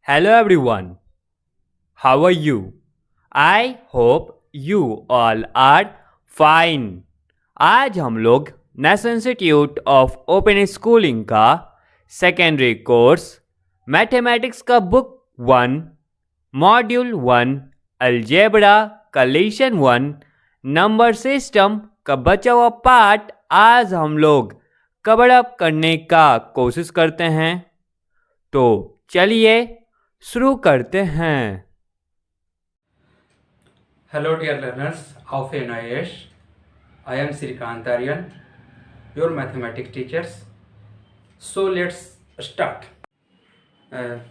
Hello everyone, how are you? I hope you all are fine. आज हम लोग national institute of open schooling का secondary course mathematics का book 1 module 1 algebra का lesson 1 number system का बचा हुआ पार्ट आज हम लोग कवर अप करने का कोशिश करते हैं। तो चलिए शुरू करते हैं। Hello dear learners of NIS. I am Srikant Aryan, your mathematics teachers. So let's start.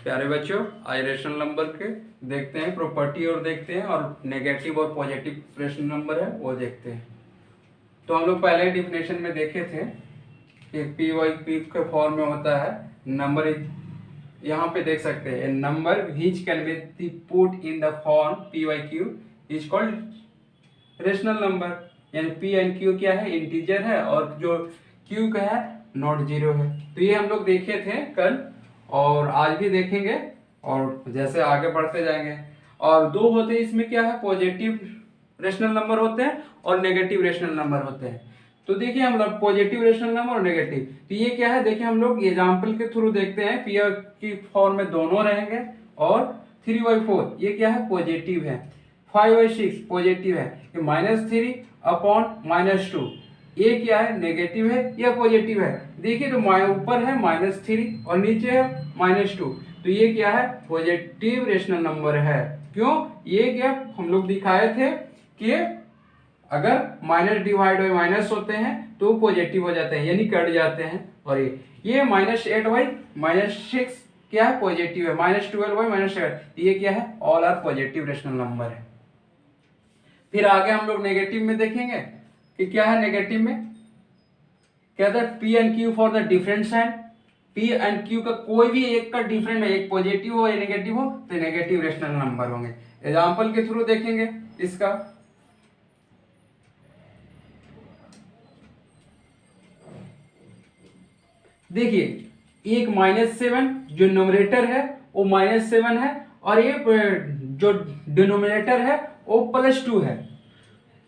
प्यारे बच्चों, आज रेशनल नंबर के देखते हैं प्रॉपर्टी और देखते हैं और नेगेटिव और पॉजिटिव रेशनल नंबर है वो देखते हैं। तो हम लोग पहले डिफिनेशन में देखे थे कि पी वाई पी के फॉर्म में होता है नंबर यहाँ पे देख सकते हैं number which can be put in the form P by Q is called rational number. यानी पी एंड क्यू क्या है, इंटीजर है, और जो क्यू का है नॉट जीरो है। तो ये हम लोग देखे थे कल और आज भी देखेंगे और जैसे आगे बढ़ते जाएंगे। और दो होते हैं इसमें, क्या है, पॉजिटिव रेशनल नंबर होते हैं और नेगेटिव रेशनल नंबर होते हैं। तो देखिए हम लोग पॉजिटिव रेशनल नंबर और नेगेटिव, तो ये क्या है, देखिए हम लोग एग्जाम्पल के थ्रू देखते हैं। पी की फॉर्म में दोनों रहेंगे और 3/4 ये क्या है, पॉजिटिव है। 5/6 पॉजिटिव है। ये -3 अपॉन -2 ये क्या है, नेगेटिव है या पॉजिटिव है। देखिए तो ऊपर है -3 और नीचे है -2, तो ये क्या है, पॉजिटिव रेशनल नंबर है। क्यों, ये क्या हम लोग दिखाए थे कि अगर माइनस डिवाइड बाई माइनस होते हैं तो पॉजिटिव हो जाते हैं, यानी कट जाते हैं। और ये -8/-6 क्या है, पॉजिटिव है। -12/-7 ये क्या है, all are positive rational number है। फिर आगे हम लोग नेगेटिव में देखेंगे कि क्या है नेगेटिव में, कहता है P and Q for the different sign. P and Q का कोई भी एक का डिफरेंट है, एक पॉजिटिव हो या नेगेटिव हो तो नेगेटिव रेशनल नंबर होंगे। एग्जाम्पल के थ्रू देखेंगे इसका। देखिए एक -7 जो न्यूमरेटर है वो -7 है और ये जो डिनोमिनेटर है वो +2 है।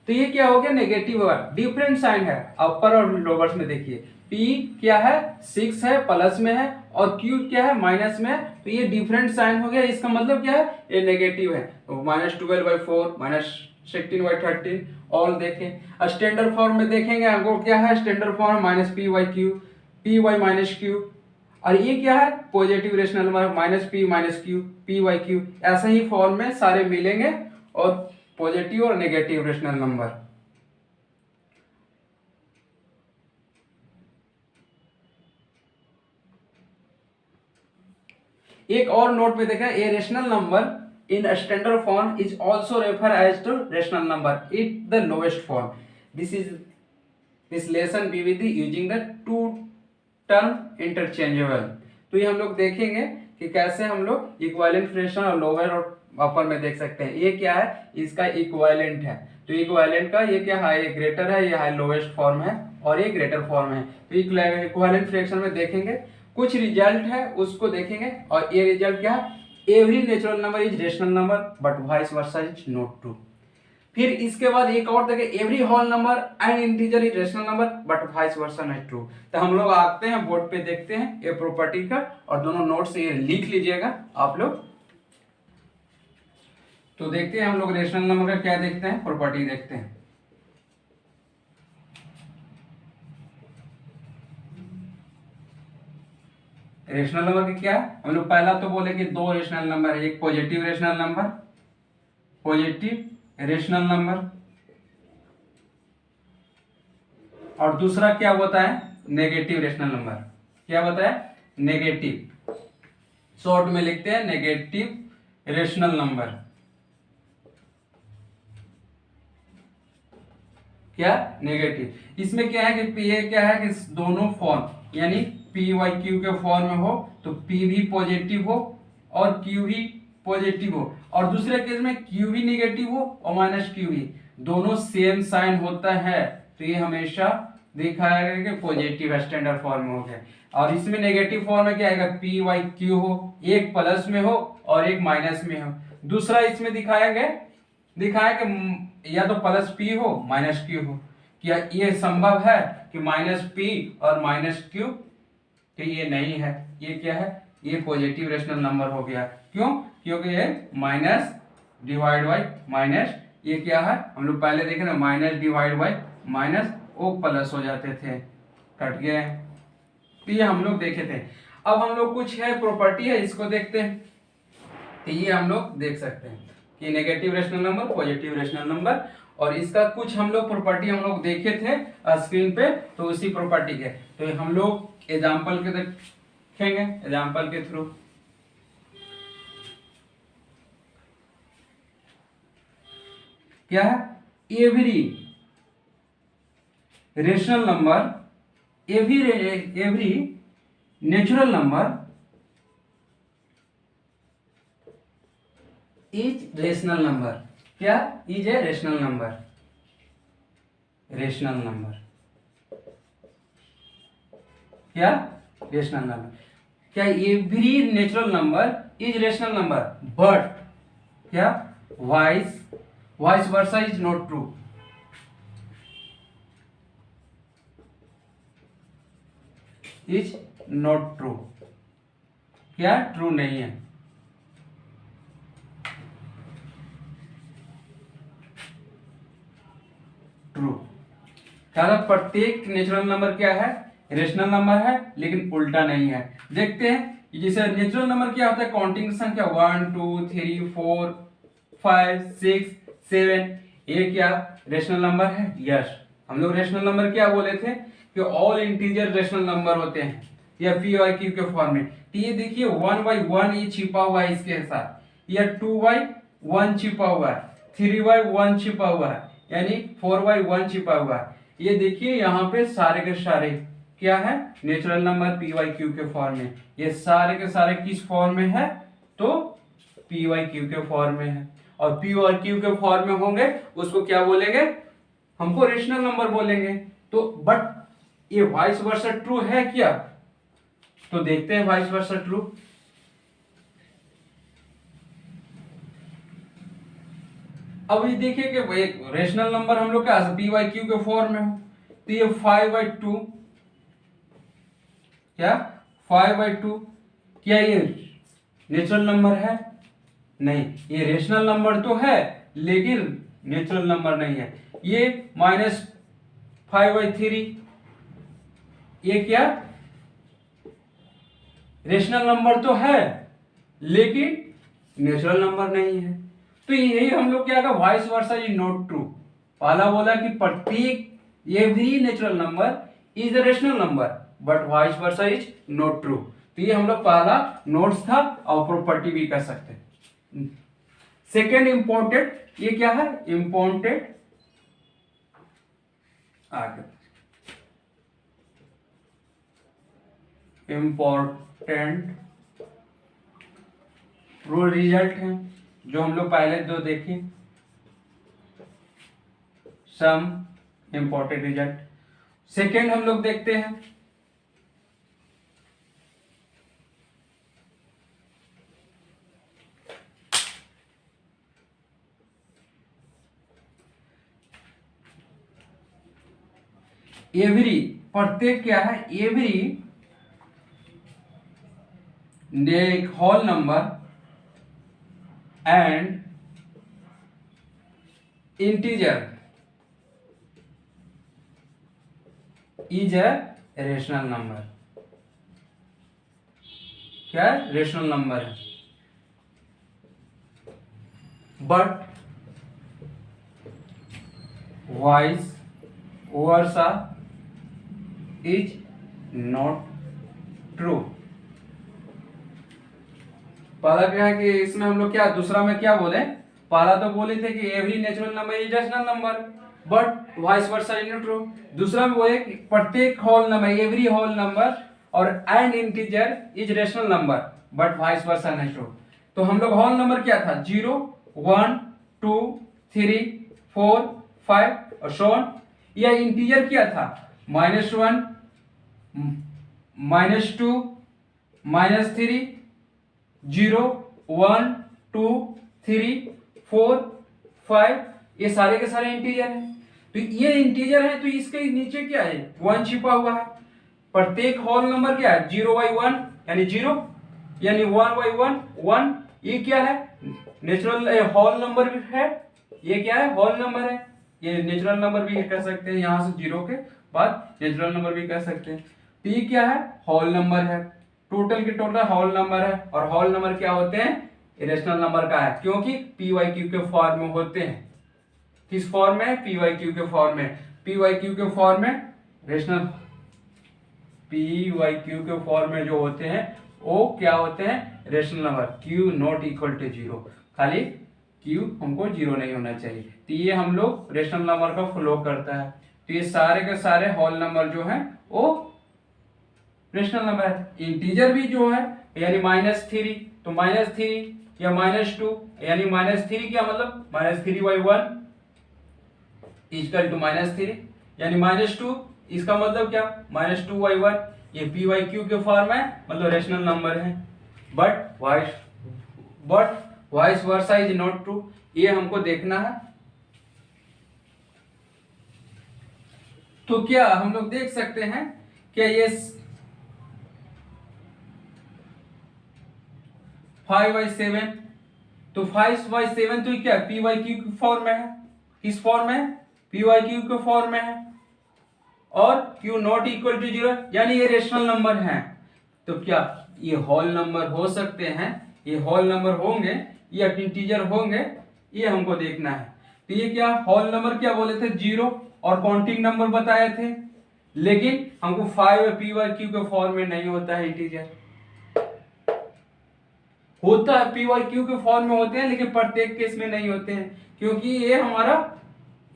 तो ये क्या हो गया, नेगेटिव होगा, डिफरेंट साइन है। अपर और लोअर्स में देखिए P क्या है, 6 है, प्लस में है, और Q क्या है, माइनस में है। तो ये डिफरेंट साइन हो गया, इसका मतलब क्या है, ये नेगेटिव है। तो -12/4 -16/13 ऑल देखें। स्टैंडर्ड फॉर्म में देखेंगे हमको क्या है, स्टैंडर्ड फॉर्म -P/Q P/-Q, और ये क्या है, positive rational number -P-Q P/Q। ऐसे ही फॉर्म में सारे मिलेंगे और पॉजिटिव और नेगेटिव रेशनल नंबर। एक और नोट में देखा, a rational number in standard form is also refer as to rational number it the lowest form. This lesson be with using the two term interchangeable. तो ये हम लोग देखेंगे कि कैसे हम लोग इक्विवेलेंट फ्रैक्शन और लोअर और अपर में देख सकते हैं। ये क्या है, इसका इक्विवेलेंट है। तो इक्विवेलेंट का ये क्या है, ये ग्रेटर है, ये हाई लोएस्ट फॉर्म है और ये ग्रेटर फॉर्म है। तो इक्विवेलेंट फ्रैक्शन में देखेंगे कुछ रिजल्ट है उसको देखेंगे। और ये रिजल्ट क्या है, every natural number is rational number but vice versa is not true. फिर इसके बाद एक और देखें, every whole number and integer is rational number but vice versa not true. तो हम लोग आते हैं बोर्ड पे देखते हैं ये प्रॉपर्टी का, और दोनों नोट्स ये लिख लीजिएगा आप लोग। तो देखते हैं हम लोग रेशनल नंबर का क्या देखते हैं, प्रॉपर्टी देखते हैं। रेशनल नंबर की क्या है, हम लोग पहला तो बोले कि दो रेशनल नंबर है, एक positive rational number, positive rational number, और दूसरा क्या होता है, नेगेटिव रेशनल नंबर। क्या होता है, नेगेटिव, शॉर्ट में लिखते हैं नेगेटिव रेशनल नंबर। क्या, नेगेटिव। इसमें क्या है कि ये क्या है कि दोनों फॉर्म यानी P/Q के फॉर्म में हो तो P भी पॉजिटिव हो और Q भी पॉजिटिव हो, और दूसरे केस में Q भी नेगेटिव हो और -Q भी, दोनों सेम साइन होता है तो ये हमेशा दिखाएगा कि पॉजिटिव स्टैंडर्ड फॉर्म में हो गया। और इसमें नेगेटिव फॉर्म में क्या आएगा, पी वाई क्यू हो, एक प्लस में हो और एक माइनस में हो। दूसरा इसमें दिखाया कि या तो प्लस पी हो माइनस क्यू हो। क्या ये संभव है कि माइनस पी और माइनस क्यू? तो ये नहीं है, ये क्या है, ये पॉजिटिव रेशनल नंबर हो गया। क्यों? क्योंकि ये माइनस डिवाइड बाई माइनस, ये क्या है, हम लोग पहले देखे ना, माइनस डिवाइड बाई माइनस वो प्लस हो जाते थे, कट गए। तो ये हम लोग देखे थे। अब हम लोग कुछ है प्रॉपर्टी है, इसको देखते हैं। तो ये हम लोग देख सकते हैं कि negative rational number, positive rational number, और इसका कुछ हम लोग प्रॉपर्टी हम लोग देखे थे स्क्रीन पे, तो उसी प्रॉपर्टी के तो हम लोग एग्जांपल के देखेंगे, एग्जांपल के थ्रू। क्या है, every rational number, every natural number is rational number. क्या is a rational number? Rational number क्या, रेशनल नंबर। क्या every natural number is rational number, but क्या vice versa is not true. Is not true, क्या true नहीं है। True क्या था, प्रत्येक नेचुरल नंबर क्या है, रेशनल नंबर है, लेकिन उल्टा नहीं है। देखते हैं जैसे नेचुरल नंबर क्या होता है, काउंटिंग संख्या 1 2 3 4 5 6 7, ये क्या रेशनल नंबर है? यस। हम लोग रेशनल नंबर क्या बोले थे कि ऑल इंटीजर रेशनल नंबर होते हैं, या पी वाई क्यू के फॉर्म में। तो ये देखिए 1/1 ये छिपा हुआ है इसके साथ, या 2/1 छिपा हुआ है, 3/1 छिपा हुआ है, यानी 4/1 छिपा हुआ है। ये देखिए यहाँ पे सारे के सारे क्या है, natural number P by Q के फॉर्म में। ये सारे के सारे किस फॉर्म में है, तो पी वाई क्यू के फॉर्म में है। और पी और क्यू के फॉर्म में होंगे उसको क्या बोलेंगे, हमको रेशनल नंबर बोलेंगे। तो बट ये वाइस वर्सा ट्रू है क्या, तो देखते हैं वाइस वर्सा ट्रू। अब ये देखिए कि एक रेशनल नंबर हम लोग क्या पी वाई क्यू के फॉर्म में हो, तो ये 5/2, क्या 5/2, क्या ये नेचुरल नंबर है? नहीं, ये रेशनल नंबर तो है लेकिन नेचुरल नंबर नहीं है। ये -5/3, ये क्या रेशनल नंबर तो है लेकिन नेचुरल नंबर नहीं है। तो यही हम लोग क्या, vice versa is not true. पहला बोला कि प्रत्येक every natural number is a rational number, but vice versa is not true. तो ये हम लोग पहला नोट्स था, और प्रॉपर्टी भी कर सकते हैं। सेकेंड इंपॉर्टेंट, ये क्या है, इंपॉर्टेंट आगे इंपॉर्टेंट रो रिजल्ट है जो हम लोग पहले दो देखे, सम इंपॉर्टेंट रिजल्ट। सेकेंड हम लोग देखते हैं, एवरी, प्रत्येक क्या है, every whole number and integer is a rational number. क्या है, रेशनल नंबर है, but vice versa is not true. पहला क्या है कि इसमें हम लोग क्या, दूसरा में क्या बोले, पहला तो बोले थे कि every natural number is rational number, but vice versa is not true. दूसरा में बोले कि प्रत्येक whole number, every whole number और and integer is rational number, but vice versa नहीं ट्रू। तो हम लोग होल नंबर क्या था, 0 1 2 3 4 5 और सो ऑन। या इंटीजर क्या था, -1 -2, -3, 0, 1, 2, 3, 4, 5, ये सारे के सारे इंटीजर हैं। तो ये इंटीजर है तो इसके नीचे क्या है, 1 छिपा हुआ है। प्रत्येक होल नंबर क्या है, 0/1 यानी 0, यानी 1/1 1। ये क्या है, नेचुरल होल नंबर भी है। ये क्या है, होल नंबर है। ये नेचुरल नंबर भी कह सकते हैं, यहाँ से 0 के बाद नेचुरल नंबर भी कह सकते हैं। तो ये क्या है, होल नंबर है। टोटल के टोटल होल नंबर है। और होल नंबर क्या होते हैं, इरेशनल नंबर का है, क्योंकि PYQ के फॉर्म में होते हैं। किस फॉर्म में, PYQ के फॉर्म में। PYQ के फॉर्म में रेशनल, PYQ के फॉर्म में जो होते हैं वो क्या होते हैं, rational number. Q not equal to 0, खाली Q हमको 0 नहीं होना चाहिए। तो ये हम लोग रेशनल नंबर का फ्लो करता है। तो ये सारे के सारे होल नंबर जो है वो रेशनल नंबर है। इंटीजर भी जो है यानी -3, तो -3 या -2 यानी -3 क्या मतलब, -3/1 इक्वल टू -3 यानी -2, इसका मतलब क्या, -2/1। ये PYQ के फॉर्म है, मतलब रेशनल नंबर है। But vice versa is not true, ये हमको देखना है। तो क्या हम लोग देख सकते हैं, क्या ये 5/7, तो 5/7 तो क्या PYQ के फॉर्म में है। किस फॉर्म में है, PYQ के फॉर्म में है। और Q नॉट इक्वल टू 0 यानी ये रेशनल नंबर है। तो क्या ये होल नंबर हो सकते हैं, ये होल नंबर होंगे या इंटीजर होंगे, ये हमको देखना है। तो ये क्या होल नंबर क्या बोले थे, 0 और काउंटिंग नंबर बताए थे। लेकिन हमको 5 PYQ के फॉर्म में नहीं होता है, इंटीजर होता है, PYQ के फॉर्म में होते हैं, लेकिन प्रत्येक केस में नहीं होते हैं, क्योंकि ये हमारा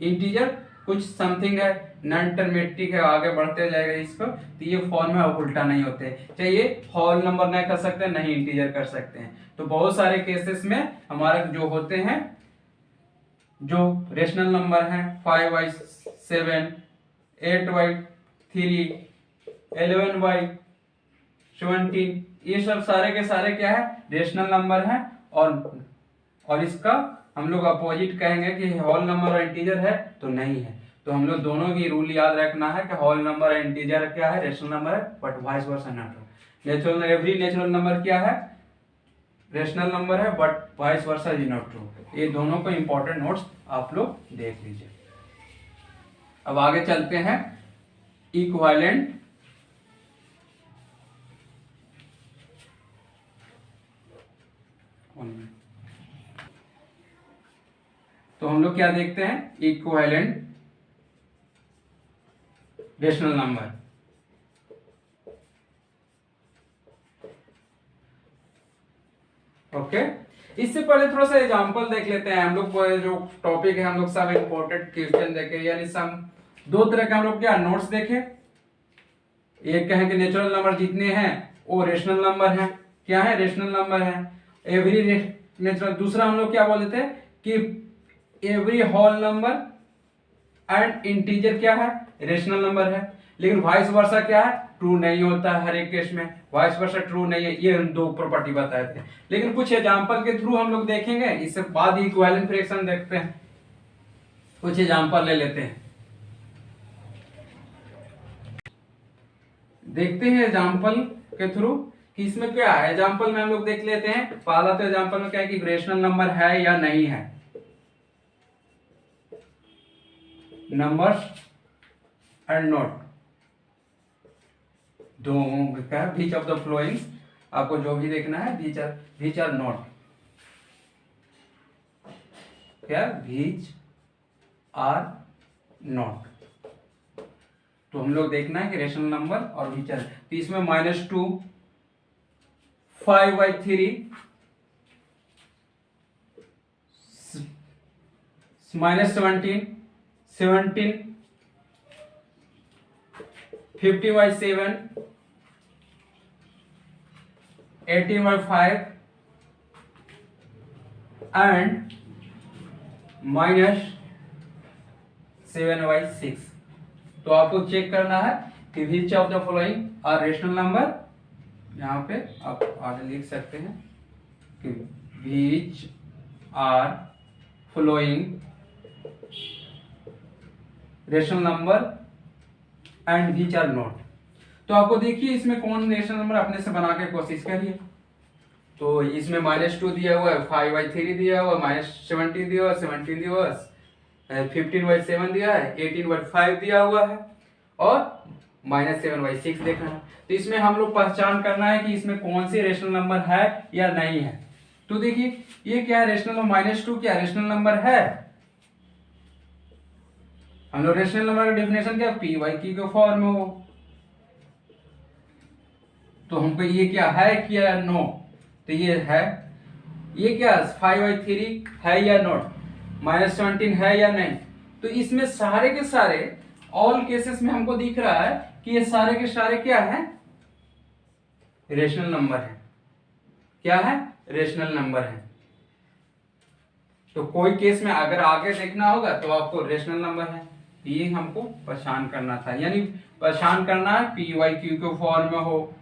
इंटीजर कुछ समथिंग है, नॉन टर्मेटिक है, आगे बढ़ते जाएगा इसको। तो ये फॉर्म है उल्टा नहीं होते, चाहिए होल नंबर नहीं कर सकते, नहीं इंटीजर कर सकते हैं। तो बहुत सारे केसेस में हमारे जो होते हैं, जो रेशनल नंबर हैं 5/7, 8/3, 11/17, ये सब सारे के सारे क्या है, रेशनल नंबर है। और इसका हम लोग अपोजिट कहेंगे कि होल नंबर और इंटीजर है, तो नहीं है। तो हम लोग दोनों की रूल याद रखना है कि होल नंबर और इंटीजर क्या है, रेशनल नंबर है, but vice versa not. Natural, every natural number क्या है, रेशनल नंबर है, but vice versa is not true. ये दोनों को इंपॉर्टेंट नोट्स आप लोग देख लीजिए। अब आगे चलते हैं, इक्विवेलेंट तो हम लोग क्या देखते हैं, इक्विवेलेंट रेशनल नंबर। ओके, इससे पहले थोड़ा सा एग्जांपल देख लेते हैं। हम लोग जो टॉपिक है, हम लोग सब इंपॉर्टेंट क्वेश्चन देखे, यानी सम दो तरह के हम लोग क्या नोट्स देखे। एक कहें कि नेचुरल नंबर जितने हैं वो रेशनल नंबर है, क्या है, रेशनल नंबर है, एवरी नेचुरल। दूसरा हम लोग क्या बोले थे कि every whole number and integer क्या है, रेशनल नंबर है। लेकिन वाइस वर्सा क्या है, ट्रू नहीं होता है, हर एक केस में वाइस वर्सा ट्रू नहीं है। ये हम दो प्रॉपर्टी बताए थे, लेकिन कुछ एग्जांपल के थ्रू हम लोग देखेंगे। इससे बाद इक्विवेलेंट फ्रैक्शन देखते हैं, कुछ एग्जांपल ले लेते हैं, देखते हैं एग्जांपल के थ्रू कि इसमें क्या है। एग्जांपल में हम लोग देख लेते हैं। पहला तो एग्जांपल में क्या है कि रेशनल नंबर है या नहीं है। नंबर्स एंड नोट दो क्या है, बीच ऑफ द फ्लोइंग्स, आपको जो भी देखना है, बीच आर नॉट, क्या बीच आर नॉट। तो हम लोग देखना है कि रेशनल नंबर और बीच आर। तो इसमें -2, 5/3, -17, 17, 50/7, 18/5 and -7/6। तो आपको चेक करना है कि which of the following are rational number, यहाँ पे आप आगे लिख सकते हैं कि which are following rational number and which are not. तो आपको देखिए इसमें कौन रेशनल नंबर अपने से बना के कोशिश करिए। तो इसमें -2 दिया हुआ है, 5/3 दिया हुआ है, -17 दिया हुआ है, 17 दिया हुआ है, 15/7 दिया है, 18/5 दिया हुआ है और -7/6 देखना है। तो इसमें हम लोग पहचान करना है कि इसमें कौन सी रेशनल नंबर है या नहीं है। तो देखिए ये क्या है, रेशनल नंबर -2 क्या रेशनल नंबर है? हम लोग रेशनल नंबर का डेफिनेशन क्या, p/q के फॉर्म में हो। तो हमको ये क्या है क्या नो, तो ये है। ये क्या 5/3 है या नॉट, -17 है या नहीं। तो इसमें सारे के सारे ऑल केसेस में हमको दिख रहा है कि ये सारे के सारे क्या है, रेशनल नंबर है। क्या है, रेशनल नंबर है। तो कोई केस में अगर आगे देखना होगा तो आपको रेशनल नंबर है, ये हमको पहचान करना था, यानी पहचान करना है p/q के फॉर्म में हो।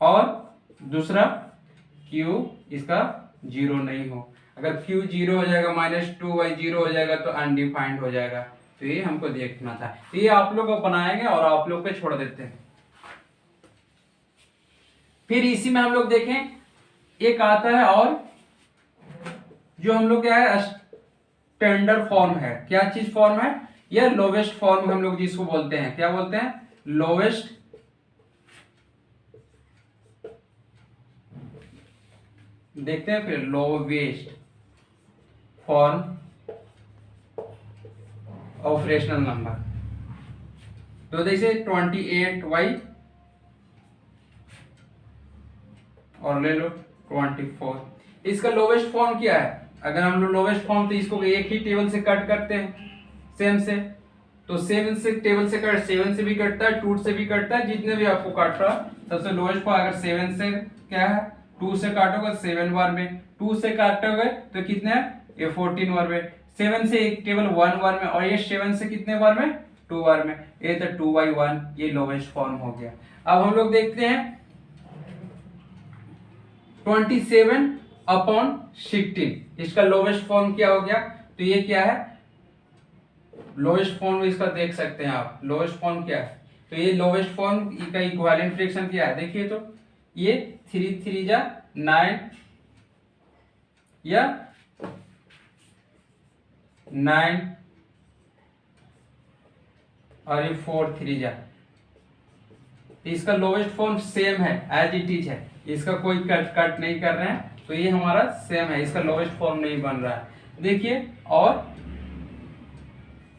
और दूसरा q इसका 0 नहीं हो। अगर q 0 हो जाएगा, -2/0 हो जाएगा तो अनडिफाइंड हो जाएगा। तो ये हमको देखना था। तो ये आप लोग बनाएंगे और आप लोग पे छोड़ देते हैं। फिर इसी में हम लोग देखें एक आता है और जो हम लोग क्या है, स्टैंडर्ड फॉर्म है। क्या चीज फॉर्म है, यह लोवेस्ट फॉर्म हम लोग जिसको बोलते हैं, क्या बोलते हैं, लोवेस्ट देखते हैं। फिर lowest form of rational number. तो जैसे 28y और ले लो 24, इसका लोवेस्ट फॉर्म क्या है। अगर हम लोग लोवेस्ट फॉर्म तो इसको एक ही टेबल से कट करते हैं, सेम से। तो 7 से टेबल से कट, 7 से भी कटता है, 2 से भी कटता है, जितने भी आपको काट रहा है सबसे लोवेस्ट फॉर्म। अगर 7 से क्या है, 2 से काटोगे 7 बार में, 2 से काटोगे तो कितने है, ये 14 बार में, 7 से एक टेबल 1 बार में, और ये 7 से कितने बार में, 2 बार में। ये तो 2/1 ये लोवेस्ट फॉर्म हो गया। अब हम लोग देखते हैं 27/16, इसका लोवेस्ट फॉर्म क्या हो गया। तो ये क्या है, लोवेस्ट फॉर्म इसका देख सकते हैं आप, लोवेस्ट फॉर्म क्या है। तो ये लोवेस्ट फॉर्म का इक्विवेलेंट फ्रैक्शन क्या है, देखिए। तो ये 3 3 जा 9 या 9 और ये 4 3 जा, इसका लोवेस्ट फॉर्म सेम है, एज इट इज है, इसका कोई कट नहीं कर रहे हैं। तो ये हमारा सेम है, इसका लोवेस्ट फॉर्म नहीं बन रहा है, देखिए। और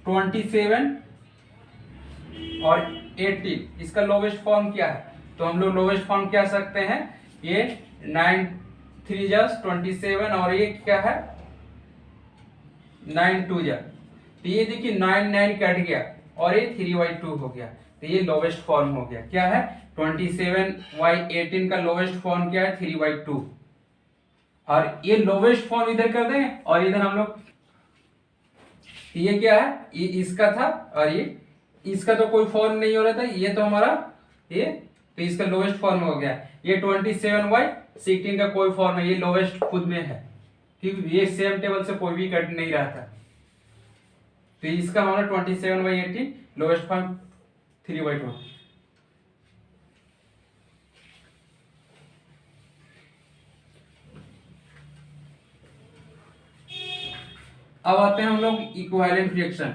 27 और 18 इसका लोवेस्ट फॉर्म क्या है। तो हम लोग लोवेस्ट फॉर्म क्या सकते हैं, ये 9 3 जा 27 और ये क्या है 9 2 जा। तो ये देखिए 9 9 कट गया और ये 3/2 हो गया। तो ये लोवेस्ट फॉर्म हो गया। क्या है, 27/18 का लोवेस्ट फॉर्म क्या है, 3/2। और ये लोवेस्ट फॉर्म इधर कर दें और इधर हम लोग, ये क्या है, ये इसका था और ये इसका तो कोई फॉर्म नहीं हो रहा था, ये तो हमारा ये, तो इसका लोवेस्ट फॉर्म हो गया। ये 27/16 का कोई फॉर्म है, ये लोवेस्ट खुद में है, ठीक। ये सेम टेबल से कोई भी कट नहीं रहा था। तो इसका हमारा 27/18 लोवेस्ट फॉर्म 3/2। अब आते हैं हम लोग equivalent reaction.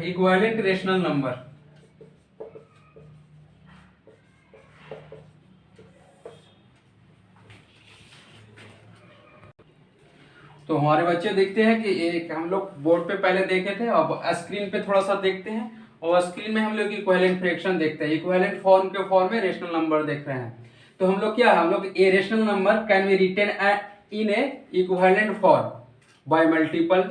Equivalent rational number. तो हमारे बच्चे देखते हैं कि एक हम लोग बोर्ड पे पहले देखे थे, अब स्क्रीन पे थोड़ा सा देखते हैं। और स्क्रीन में हम लोग इक्विवेलेंट फ्रैक्शन देखते हैं, इक्विवेलेंट फॉर्म के फॉर्म में रेशनल नंबर देख रहे हैं। तो हम लोग क्या, हम लोग a rational number can be written in a equivalent form by multiple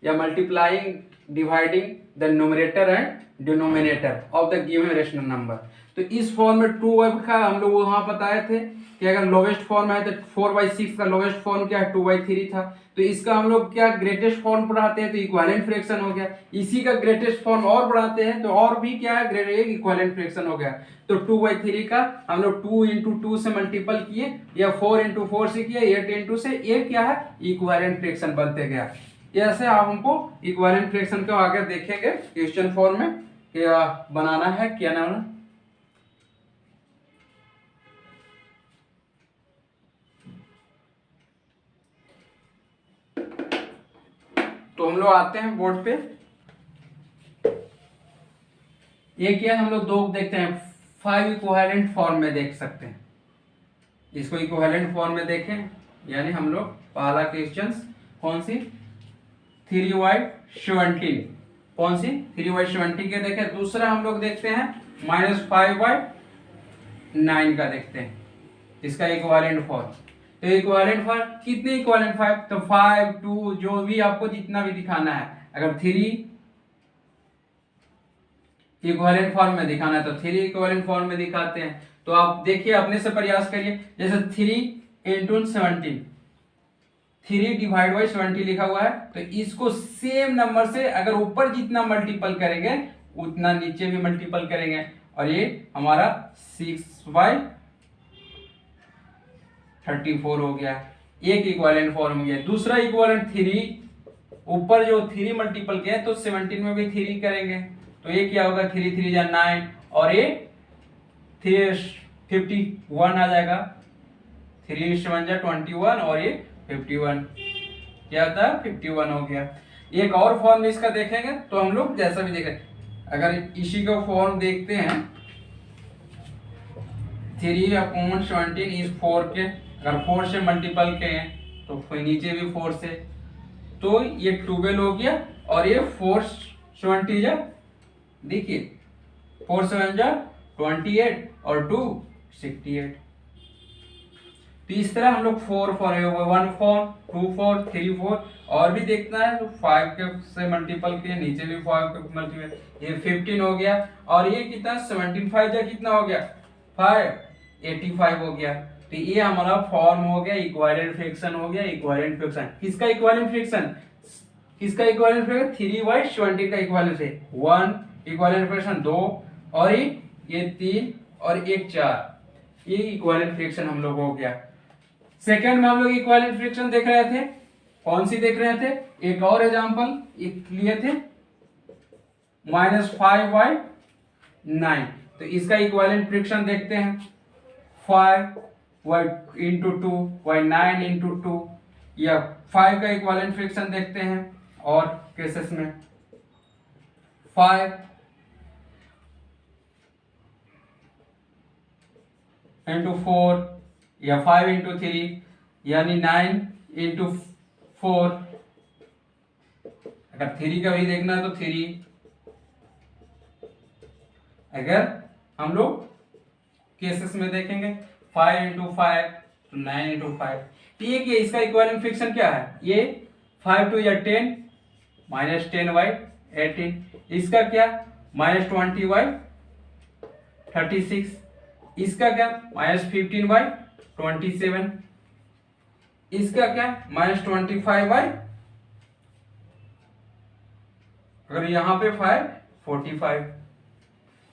या multiplying dividing the numerator and denominator of the given rational number. तो इस फॉर्म में 2 का हम लोग वहां बताए थे कि अगर लोवेस्ट फॉर्म है तो 4/6 का लोवेस्ट फॉर्म क्या है 2/3 था। तो इसका हम लोग क्या ग्रेटेस्ट फॉर्म पढ़ाते हैं तो इक्विवेलेंट फ्रैक्शन हो गया। इसी का ग्रेटेस्ट फॉर्म और बढ़ाते हैं तो और भी क्या है इक्विवेलेंट फ्रैक्शन हो गया। तो 2/3 का हम लोग 2 × 2 से मल्टीपल किए या 4 × 4 से किए 8 × से, ये क्या है इक्विवेलेंट फ्रैक्शन बनते गया। ऐसे आप हमको इक्विवेलेंट फ्रैक्शन को आगे देखेंगे क्वेश्चन फॉर्म में क्या बनाना है क्या ना। तो हम लोग आते हैं बोर्ड पे। ये क्या हम लोग दो देखते हैं 5 इक्विवेलेंट फॉर्म में देख सकते हैं। इसको इक्विवेलेंट फॉर्म में देखें यानी हम लोग पहला क्वेश्चन कौन सी 3/17 कौन सी 3/17 के देखें। दूसरा हम लोग देखते हैं -5/9 का देखते हैं इसका इक्विवेलेंट फॉर्म। तो इक्विवेलेंट फॉर्म कितने इक्विवेलेंट 5 तो 5 2 जो भी आपको जितना भी दिखाना है। अगर 3 इक्विवेलेंट फॉर्म में दिखाना है तो 3 इक्विवेलेंट फॉर्म में दिखाते हैं। तो आप देखिए अपने से प्रयास करिए। जैसे 3 × 17 3/70 लिखा हुआ है तो इसको सेम नंबर से अगर ऊपर जितना मल्टीपल करेंगे उतना नीचे भी मल्टीपल करेंगे और ये हमारा 6/34 हो गया। एक इक्विवेलेंट फॉर्म हो गया। दूसरा इक्विवेलेंट 3 ऊपर जो 3 मल्टीपल किया तो 17 में भी 3 करेंगे तो ये क्या होगा 3 3 या 9 और ये 51 आ जाएगा। 3 7 जा 21 और ये 51 क्या होता है 51 हो गया। एक और फॉर्म इसका देखेंगे तो हम लोग जैसा भी देखें अगर इसी का फॉर्म देखते हैं 3/17 इस 4 के अगर 4 से मल्टीपल करें तो फिर नीचे भी 4 से तो ये 12 हो गया और ये 4/70 जा देखिए 4 7 जा 28 और 2 68। तो इस तरह हम लोग 4 1 4 2 4 3 4 और भी देखना है तो 5 के से मल्टीपल किए नीचे भी 5 के मल्टीपल ये 15 हो गया और ये कितना 17 5 जा कितना हो गया 5 85 हो गया। तो ये हमारा फॉर्म हो गया इक्विवेलेंट फ्रैक्शन हो गया। इक्विवेलेंट फ्रैक्शन किसका इक्विवेलेंट फ्रैक्शन 3/17 का इक्विवेलेंट है 1 इक्विवेलेंट फ्रैक्शन 2 और ये 3 और एक 4 ये इक्विवेलेंट फ्रैक्शन हम लोग हो गया। सेकंड में हम लोग इक्विवेलेंट फ्रैक्शन देख रहे थे कौन सी देख रहे थे एक और एग्जांपल एक लिए थे -5/9 तो इसका इक्विवेलेंट फ्रैक्शन देखते हैं 5 × 2 9 × 2 या 5 का इक्विवेलेंट फ्रैक्शन देखते हैं और केसेस में 5 × 4 या 5 × 3 यानी 9 × 4 अगर 3 का भी देखना है तो 3 अगर हम लोग केसेस में देखेंगे 5 × 5 तो 9 × 5 ठीक है। इसका इक्विवेलेंट फ्रैक्शन क्या है ये 5 2 या 10 -10/18 इसका क्या -20/36 इसका क्या -15/27 इसका क्या -25/ अगर यहां पे 45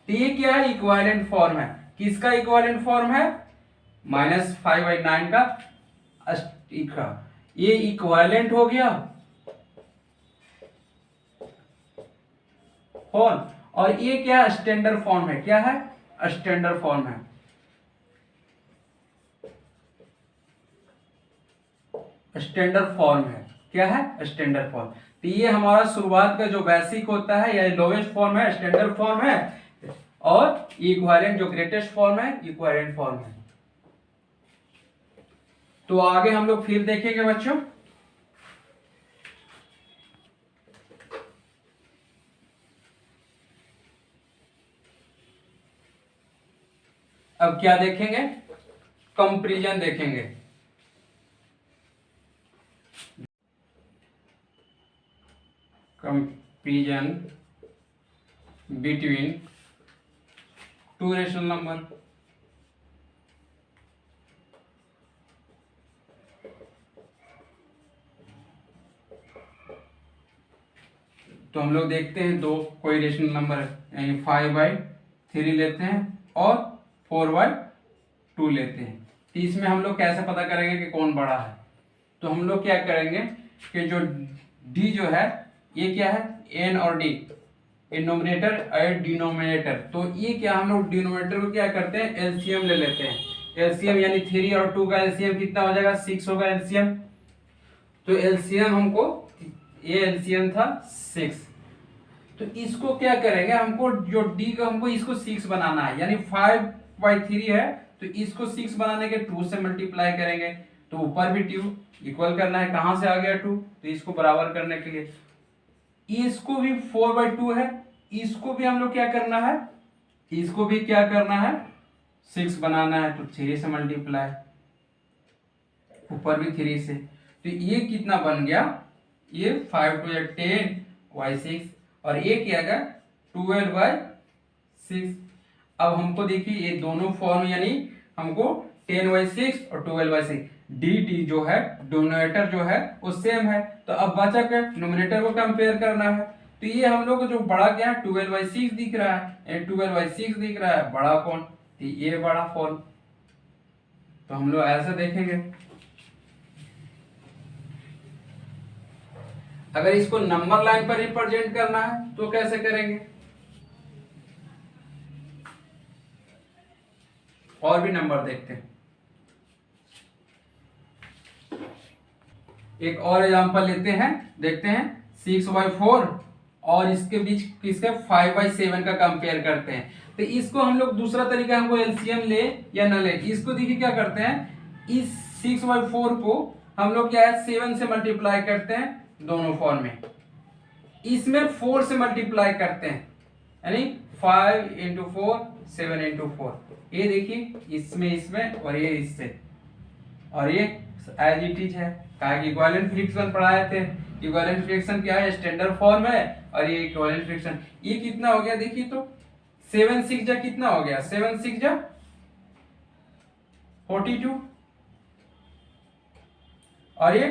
तो ये क्या है इक्विवेलेंट फॉर्म है। किसका इक्विवेलेंट फॉर्म है -5/9 का ये इक्विवेलेंट हो गया फॉर्म और ये क्या स्टैंडर्ड फॉर्म है क्या है स्टैंडर्ड फॉर्म है। स्टैंडर्ड फॉर्म है क्या है स्टैंडर्ड फॉर्म। तो ये हमारा शुरुआत का जो बेसिक होता है या लोवेस्ट फॉर्म है स्टैंडर्ड फॉर्म है और इक्विवेलेंट जो ग्रेटेस्ट फॉर्म है इक्विवेलेंट फॉर्म है। तो आगे हम लोग फिर देखेंगे बच्चों। अब क्या देखेंगे कंपैरिजन देखेंगे। Comparison comparison between two rational number. तो हम लोग देखते हैं दो कोई रेशनल नंबर यानी 5/3 लेते हैं और 4/2 लेते हैं। तो इसमें हम लोग कैसे पता करेंगे कि कौन बड़ा है? तो हम लोग क्या करेंगे कि जो d जो है ये क्या है, n और d, ये नोमिनेटर और डिनोमिनेटर। तो ये क्या, हम लोग डिनोमिनेटर को क्या करते हैं, एलसीएम ले लेते हैं। एलसीएम यानी 3 और 2 का एलसीएम कितना हो जाएगा, 6 होगा एलसीएम। तो एलसीएम हमको, ये एलसीएम था 6। तो इसको क्या करेंगे, हमको जो d का हमको इसको 6 बनाना है, यानी 5/3 है तो इसको 6 बनाने के 2 से मल्टीप्लाई करेंगे। तो ऊपर भी 2 इक्वल करना है, कहां से आ गया 2, तो इसको बराबर करने के लिए इसको भी 4/2 है, इसको भी हम लोग क्या करना है, इसको भी क्या करना है 6 बनाना है। तो 3 से मल्टीप्लाई, ऊपर भी 3 से, तो ये कितना बन गया, ये 5 2 10/6 और ये क्या गया 12/6। अब हमको देखिए ये दोनों फॉर्म यानी हमको 10/6 और 12/6, डी जो है डिनोमिनेटर जो है वो सेम है। तो अब बचा क्या, नोमिनेटर को कंपेयर करना है। तो ये हम लोग को जो बड़ा क्या है 12/6 दिख रहा है, 12/6 दिख रहा है, बड़ा कौन, तो ये बड़ा फॉर्म। तो हम लोग ऐसा देखेंगे। अगर इसको नंबर लाइन पर रिप्रेजेंट करना है तो कैसे करेंगे, और भी नंबर देखते हैं। एक और एग्जांपल लेते हैं, देखते हैं 6/4 और इसके बीच किसके 5/7 का कंपेयर करते हैं। तो इसको हम लोग दूसरा तरीका, हमको एलसीएम ले या न ले, इसको देखिए क्या करते हैं, इस 6/4 को हम लोग क्या है 7 से मल्टीप्लाई करते हैं दोनों फॉर्म में, इसमें 4 से मल्टीप्लाई करते हैं यानी 5 × 4 7 × 4। ये देखिए इसमें और ये इससे, और ये एज इट इज है, कहा कि इक्विवेलेंट फ्रैक्शन पढ़ाए थे। इक्विवेलेंट फ्रैक्शन क्या है, स्टैंडर्ड फॉर्म है, और ये इक्विवेलेंट फ्रैक्शन। ये कितना हो गया देखिए, तो 7 6 जा कितना हो गया, 7 6 जा 42 और ये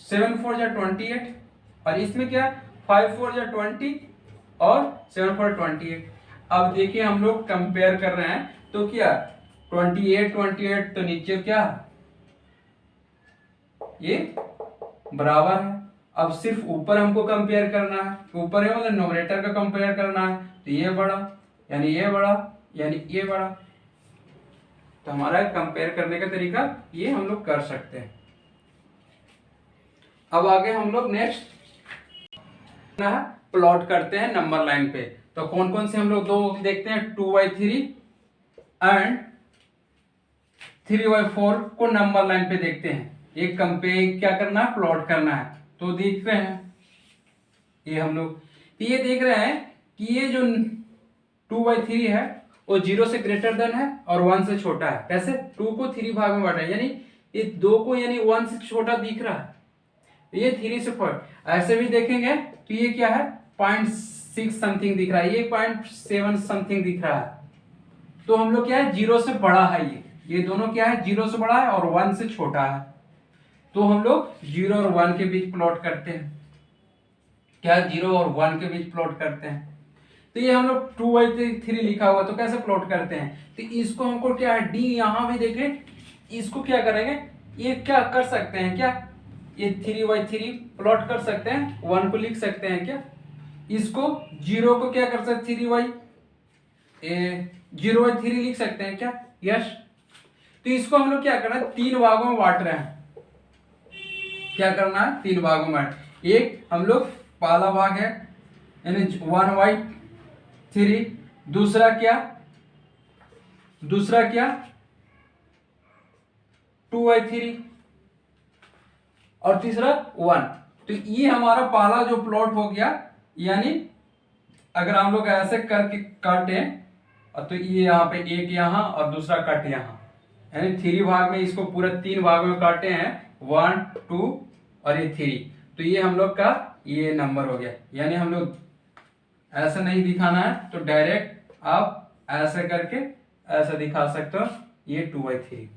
7 4 जा 28 और इसमें क्या 5 4 जा 20 और 7 4 28। अब देखिए हम लोग कंपेयर कर रहे हैं तो क्या 28 तो नीचे क्या ये बराबर है। अब सिर्फ ऊपर हमको कंपेयर करना है, ऊपर है मतलब नोमिनेटर का कंपेयर करना है। तो ये बड़ा यानी ये बड़ा यानी ये बड़ा। तो हमारा कंपेयर करने का तरीका ये हम लोग कर सकते हैं। अब आगे हम लोग नेक्स्ट प्लॉट करते हैं नंबर लाइन पे। तो कौन कौन से हम लोग दो देखते हैं, 2/3 एंड 3/4 को नंबर लाइन पे देखते हैं। एक कंपेयर क्या करना है, प्लॉट करना है। तो देख रहे हैं ये हम लोग ये देख रहे हैं कि ये जो 2/3 है वो 0 से ग्रेटर देन है और 1 से छोटा है। कैसे, 2 को 3 भाग में बांटा है, यानी ये 2 को यानी 1 से छोटा दिख रहा है, ये 3 से 4। ऐसे भी देखेंगे तो ये क्या है 0.6 समथिंग दिख रहा है, ये 0.7 समथिंग दिख रहा है। तो हम लोग क्या है 0 से बड़ा है, ये दोनों क्या है 0 से बड़ा है और 1 से छोटा है। तो हम लोग 0 और 1 के बीच प्लॉट करते हैं। क्या 0 और 1 के बीच प्लॉट करते हैं। तो ये हम लोग 2/3 लिखा हुआ, तो कैसे प्लॉट करते हैं, तो इसको हमको क्या है डी यहां भी देखें, इसको क्या करेंगे, ये क्या कर सकते हैं, क्या ये 3/3 प्लॉट कर सकते हैं, 1 को लिख सकते हैं क्या, इसको 0 को क्या कर सकते 0/3 लिख सकते हैं क्या, यस। तो इसको हम लोग क्या करना है 3 भागों में बांट रहे हैं। क्या करना है 3 भागों में बांट, एक हम लोग पहला भाग है यानी 1/3, दूसरा क्या 2/3 और तीसरा 1। तो ये हमारा पहला जो प्लॉट हो गया। यानी अगर हम लोग ऐसे करके काटे तो ये यहाँ पे एक यहाँ और दूसरा कट यहाँ, यानी 3 भाग में इसको पूरा 3 भाग में काटे हैं, 1 2 और ये 3। तो ये हम लोग का ये नंबर हो गया, यानी हम लोग ऐसा नहीं दिखाना है तो डायरेक्ट आप ऐसा करके ऐसा दिखा सकते हो, ये 2/3।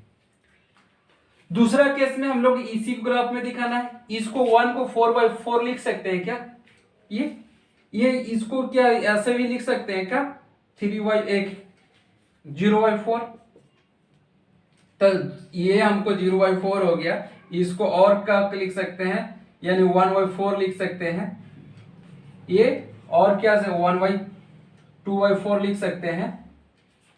दूसरा केस में हम लोग इसी ग्राफ में दिखाना है, इसको 1 को 4/4 लिख सकते हैं क्या? ये इसको क्या ऐसे भी लिख सकते हैं क्या? 0/4। तो ये हमको 0/4 हो गया, इसको और क्या लिख सकते हैं, यानी 1/4 लिख सकते हैं। ये और क्या से 2/4 लिख सकते हैं।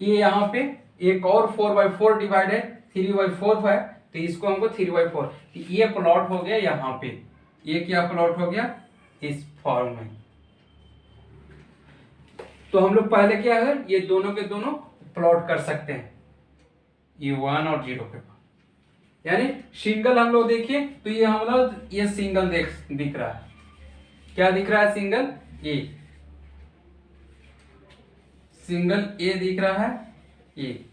ये यहाँ पे एक और 4/4 डिवाइडेड 3/4 है, तो इसको हमको 3/4, ये प्लॉट हो गया यहाँ पे। ये क्या प्लॉट हो गया? इस फॉर्म में। तो हम लोग पहले क्या है, ये दोनों के दोनों प्लॉट कर सकते हैं, ये 1 और 0 के पास। यानी सिंगल हम लोग देखिए तो ये हम लोग ये सिंगल दिख रहा है। क्या दिख रहा है? सिंगल ए दिख रहा है ये।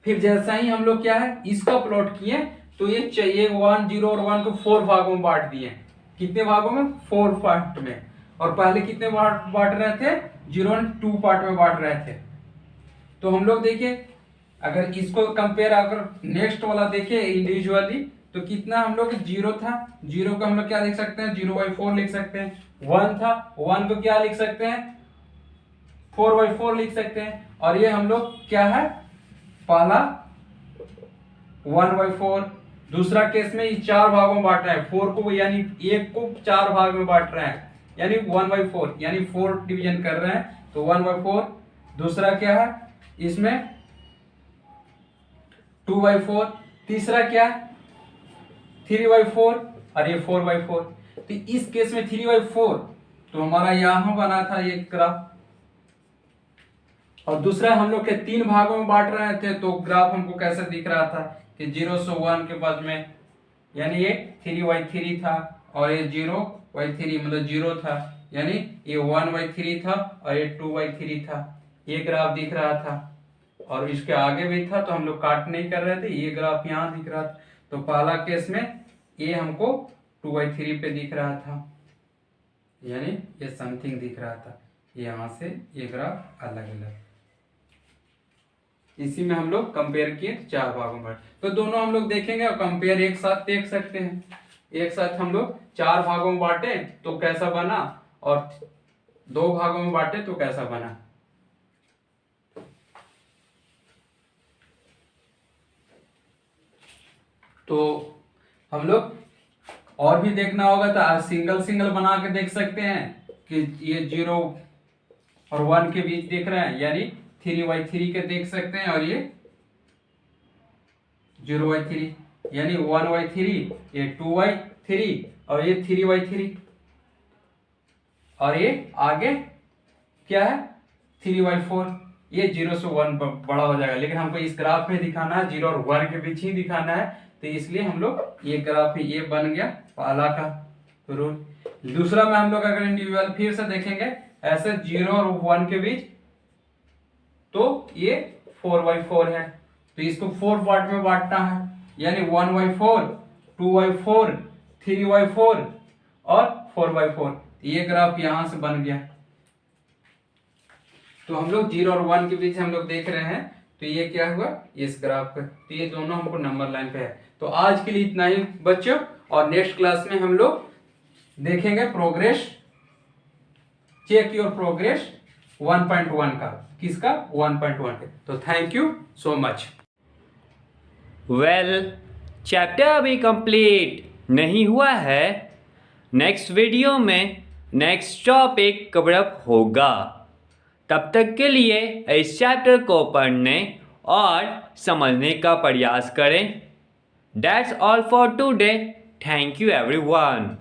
फिर जैसा ही हम लोग क्या है इसका प्लॉट किए तो ये चाहिए 1, 0 और 1 को 4 भागों में बांट दिए। कितने भागों में? 4 पार्ट में। और पहले कितने बांट रहे थे? 0 और 2 पार्ट में बांट रहे थे। तो हम लोग देखिए अगर इसको कंपेयर अगर नेक्स्ट वाला देखे इंडिविजुअली तो कितना हम लोग 0 था, 0 को हम लोग क्या लिख सकते हैं? 0/4 लिख सकते हैं। 1 था, 1 को क्या लिख सकते हैं? 4/4 लिख सकते हैं। और ये हम लोग क्या है, पहला 1/4। दूसरा केस में ये 4 भागों में बांट रहा है, 4 को यानी 1 को 4 भाग में बांट रहा है, यानी 1/4 यानी 4 डिवीजन कर रहे हैं, तो 1/4। दूसरा क्या है इसमें 2/4। तीसरा क्या है 3/4 और ये 4/4। तो इस केस में 3/4 तो हमारा यहां बना था ये ग्राफ। और दूसरा हम लोग के 3 भागों में बांट रहे थे, तो ग्राफ हमको कैसे दिख रहा था कि 0 से 1 के बाद में, यानी ये 3/3 था और ये 0/3 मतलब 0 था, यानी ये 1/3 था और ये 2/3 था। ये ग्राफ दिख रहा था और इसके आगे भी था, तो हम लोग काट नहीं कर रहे थे, ये ग्राफ यहाँ दिख रहा था। तो पहला केस में ये हमको 2/3 पे दिख रहा था, यानी ये समथिंग दिख रहा था। यहाँ से ये ग्राफ अलग अलग, इसी में हम लोग कंपेयर किए 4 भागों में। तो दोनों हम लोग देखेंगे और कंपेयर एक साथ देख सकते हैं। एक साथ हम लोग 4 भागों में बांटे तो कैसा बना और 2 भागों में बांटे तो कैसा बना। तो हम लोग और भी देखना होगा तो आज सिंगल सिंगल बना के देख सकते हैं कि ये 0 और 1 के बीच देख रहे हैं, यानी 3/3 के देख सकते हैं, और ये 0/3 यानी 1/3, ये 2/3 और ये 3/3, और ये आगे क्या है 3/4। ये 0 से 1 बड़ा हो जाएगा, लेकिन हमको इस ग्राफ में दिखाना है 0 और 1 के बीच ही दिखाना है, तो इसलिए हम लोग ये ग्राफ ये बन गया पहला का रूल। दूसरा में हम लोग अगर इंडिविजुअल फिर से देखेंगे ऐसे 0 और 1 के बीच, तो ये 4/4 है, तो इसको 4 पार्ट में बांटना है, यानी 1/4, 2/4, 3/4 और 4/4। ये ग्राफ यहां से बन गया। तो हम लोग 0 और 1 के बीच हम लोग देख रहे हैं, तो ये क्या हुआ इस ग्राफ का, तो ये दोनों हमको नंबर लाइन पे है। तो आज के लिए इतना ही बच्चों, और नेक्स्ट क्लास में हम लोग देखेंगे प्रोग्रेस, चेक योर प्रोग्रेस 1.1 का, किसका 1.1 के। तो thank you so much. Well, chapter अभी कंप्लीट नहीं हुआ है। नेक्स्ट वीडियो में नेक्स्ट टॉपिक कवर अप होगा। तब तक के लिए इस चैप्टर को पढ़ने और समझने का प्रयास करें। That's all for today. Thank you everyone.